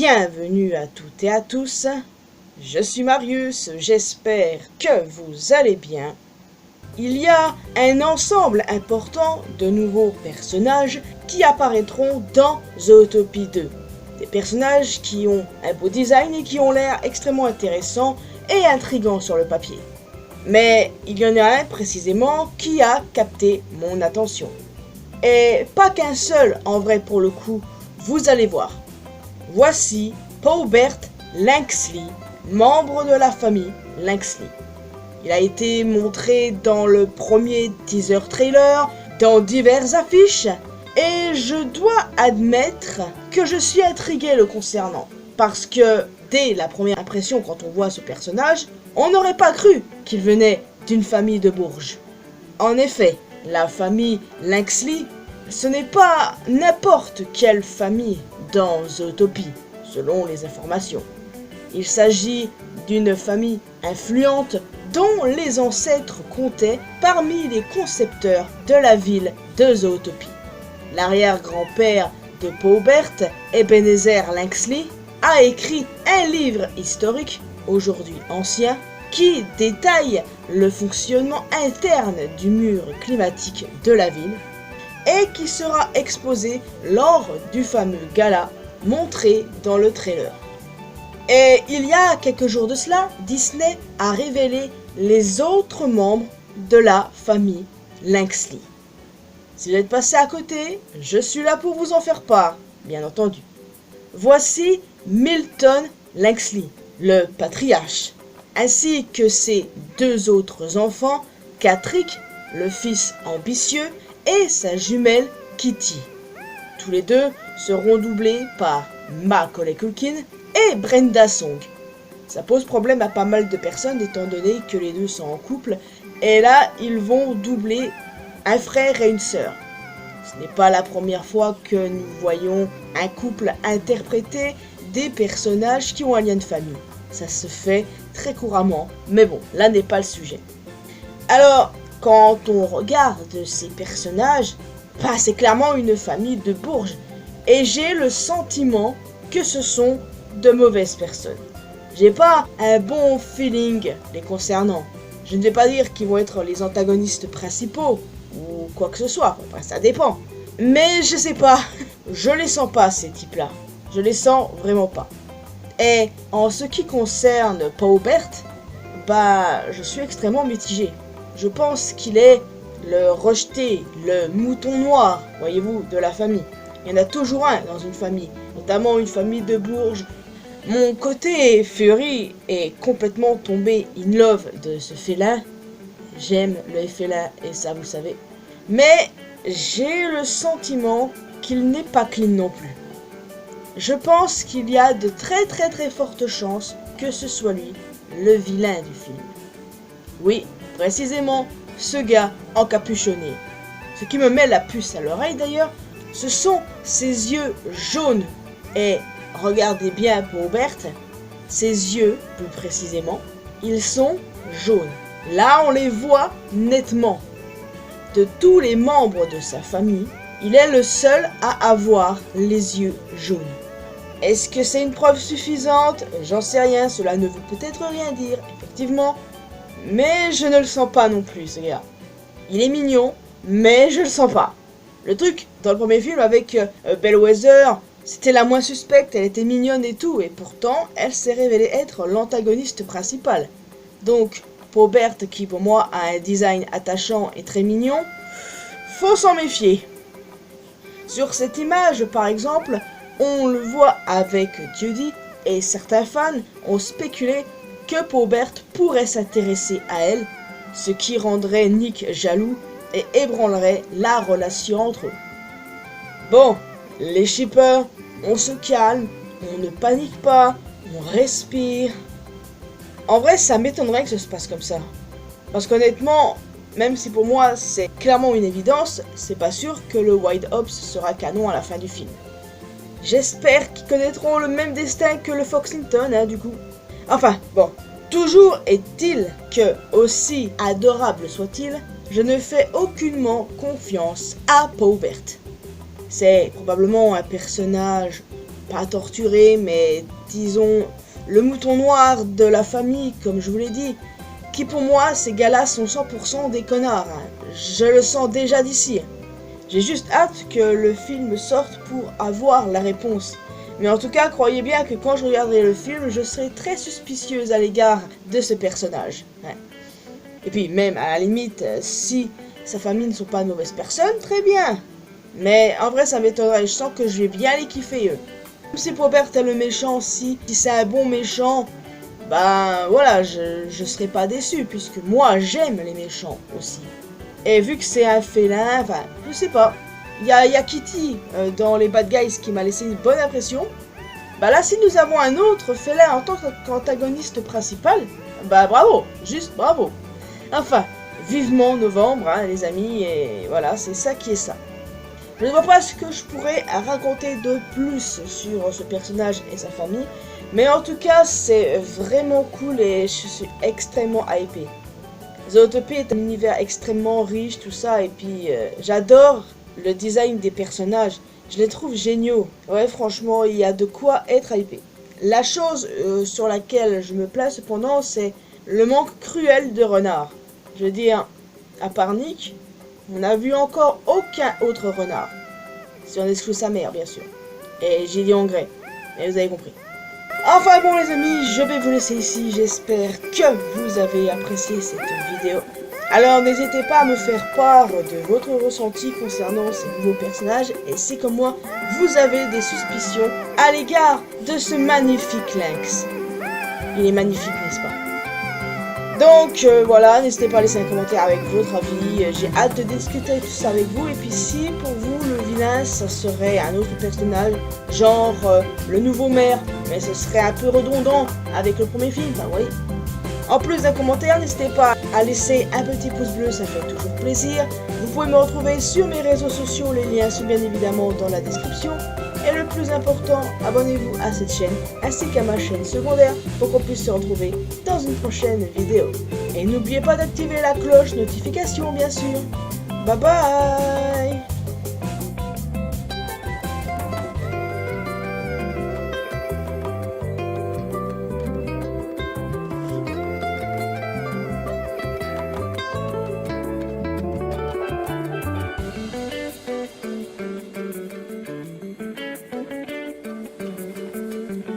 Bienvenue à toutes et à tous, je suis Marius, j'espère que vous allez bien. Il y a un ensemble important de nouveaux personnages qui apparaîtront dans Zootopie 2. Des personnages qui ont un beau design et qui ont l'air extrêmement intéressants et intrigants sur le papier. Mais il y en a un précisément qui a capté mon attention. Et pas qu'un seul en vrai pour le coup, vous allez voir. Voici Paubert Lynxley, membre de la famille Lynxley. Il a été montré dans le premier teaser trailer, dans diverses affiches, et je dois admettre que je suis intrigué le concernant. Parce que dès la première impression quand on voit ce personnage, on n'aurait pas cru qu'il venait d'une famille de Bourges. En effet, la famille Lynxley, ce n'est pas n'importe quelle famille dans Zootopie, selon les informations. Il s'agit d'une famille influente dont les ancêtres comptaient parmi les concepteurs de la ville de Zootopie. L'arrière-grand-père de Paubert, Ebenezer Lynxley, a écrit un livre historique, aujourd'hui ancien, qui détaille le fonctionnement interne du mur climatique de la ville et qui sera exposé lors du fameux gala montré dans le trailer. Et il y a quelques jours de cela, Disney a révélé les autres membres de la famille Lynxley. Si vous êtes passé à côté, je suis là pour vous en faire part, bien entendu. Voici Milton Lynxley, le patriarche, ainsi que ses deux autres enfants, Catrick, le fils ambitieux, et sa jumelle Kitty. Tous les deux seront doublés par Macaulay Culkin et Brenda Song. Ça pose problème à pas mal de personnes étant donné que les deux sont en couple, et là ils vont doubler un frère et une sœur. Ce n'est pas la première fois que nous voyons un couple interpréter des personnages qui ont un lien de famille. Ça se fait très couramment, mais bon, là n'est pas le sujet. Alors, quand on regarde ces personnages, c'est clairement une famille de Bourges, et j'ai le sentiment que ce sont de mauvaises personnes. J'ai pas un bon feeling les concernant. Je ne vais pas dire qu'ils vont être les antagonistes principaux, ou quoi que ce soit, enfin ça dépend. Mais je sais pas, je les sens pas ces types-là. Je les sens vraiment pas. Et en ce qui concerne Paubert, je suis extrêmement mitigé. Je pense qu'il est le rejeté, le mouton noir, voyez-vous, de la famille. Il y en a toujours un dans une famille, notamment une famille de Bourges. Mon côté Fury est complètement tombé in love de ce félin. J'aime le félin et ça vous savez. Mais j'ai le sentiment qu'il n'est pas clean non plus. Je pense qu'il y a de très très très fortes chances que ce soit lui, le vilain du film. Oui, précisément, ce gars encapuchonné. Ce qui me met la puce à l'oreille d'ailleurs, ce sont ses yeux jaunes. Et regardez bien Paubert, ses yeux, plus précisément, ils sont jaunes. Là, on les voit nettement. De tous les membres de sa famille, il est le seul à avoir les yeux jaunes. Est-ce que c'est une preuve suffisante? J'en sais rien, cela ne veut peut-être rien dire, effectivement. Mais je ne le sens pas non plus, ce gars. Il est mignon, mais je le sens pas. Le truc, dans le premier film avec Bellwether, c'était la moins suspecte, elle était mignonne et tout, et pourtant, elle s'est révélée être l'antagoniste principal. Donc, Paubert, qui pour moi a un design attachant et très mignon, faut s'en méfier. Sur cette image, par exemple, on le voit avec Judy, et certains fans ont spéculé que Paubert pourrait s'intéresser à elle, ce qui rendrait Nick jaloux et ébranlerait la relation entre eux. Bon, les shippers, on se calme, on ne panique pas, on respire. En vrai, ça m'étonnerait que ça se passe comme ça. Parce qu'honnêtement, même si pour moi c'est clairement une évidence, c'est pas sûr que le White Ops sera canon à la fin du film. J'espère qu'ils connaîtront le même destin que le Foxington, du coup. Enfin, bon, toujours est-il que, aussi adorable soit-il, je ne fais aucunement confiance à Paubert. C'est probablement un personnage pas torturé, mais disons le mouton noir de la famille, comme je vous l'ai dit, qui pour moi, ces gars-là sont 100% des connards. Hein. Je le sens déjà d'ici. J'ai juste hâte que le film sorte pour avoir la réponse. Mais en tout cas, croyez bien que quand je regarderai le film, je serai très suspicieuse à l'égard de ce personnage. Ouais. Et puis même, à la limite, si sa famille ne sont pas de mauvaises personnes, très bien. Mais en vrai, ça m'étonnerait. Je sens que je vais bien les kiffer, eux. Même si Robert est le méchant, si c'est un bon méchant, ben voilà, je serai pas déçu, puisque moi, j'aime les méchants aussi. Et vu que c'est un félin, enfin, je sais pas. Il y a Kitty dans les Bad Guys qui m'a laissé une bonne impression. Bah là, si nous avons un autre félin en tant qu'antagoniste principal, bah bravo, juste bravo. Enfin, vivement novembre, hein, les amis, et voilà, c'est ça qui est ça. Je ne vois pas ce que je pourrais raconter de plus sur ce personnage et sa famille, mais en tout cas, c'est vraiment cool et je suis extrêmement hypé. Zootopie est un univers extrêmement riche, tout ça, et puis j'adore le design des personnages. Je les trouve géniaux. Ouais, franchement, il y a de quoi être hypé. La chose sur laquelle je me place cependant, c'est le manque cruel de renard. Je veux dire, à part Nick, on n'a vu encore aucun autre renard. Si on exclut sa mère, bien sûr. Et j'ai dit en grès. Mais vous avez compris. Enfin bon les amis, je vais vous laisser ici. J'espère que vous avez apprécié cette vidéo. Alors n'hésitez pas à me faire part de votre ressenti concernant ces nouveaux personnages. Et si comme moi, vous avez des suspicions à l'égard de ce magnifique lynx. Il est magnifique, n'est-ce pas? Donc voilà, n'hésitez pas à laisser un commentaire avec votre avis. J'ai hâte de discuter tout ça avec vous. Et puis si pour vous le vilain ça serait un autre personnage, genre le nouveau maire, mais ce serait un peu redondant avec le premier film, vous voyez. En plus d'un commentaire, n'hésitez pas à laisser un petit pouce bleu, ça fait toujours plaisir. Vous pouvez me retrouver sur mes réseaux sociaux, les liens sont bien évidemment dans la description. Et le plus important, abonnez-vous à cette chaîne ainsi qu'à ma chaîne secondaire pour qu'on puisse se retrouver dans une prochaine vidéo. Et n'oubliez pas d'activer la cloche notification bien sûr. Bye bye.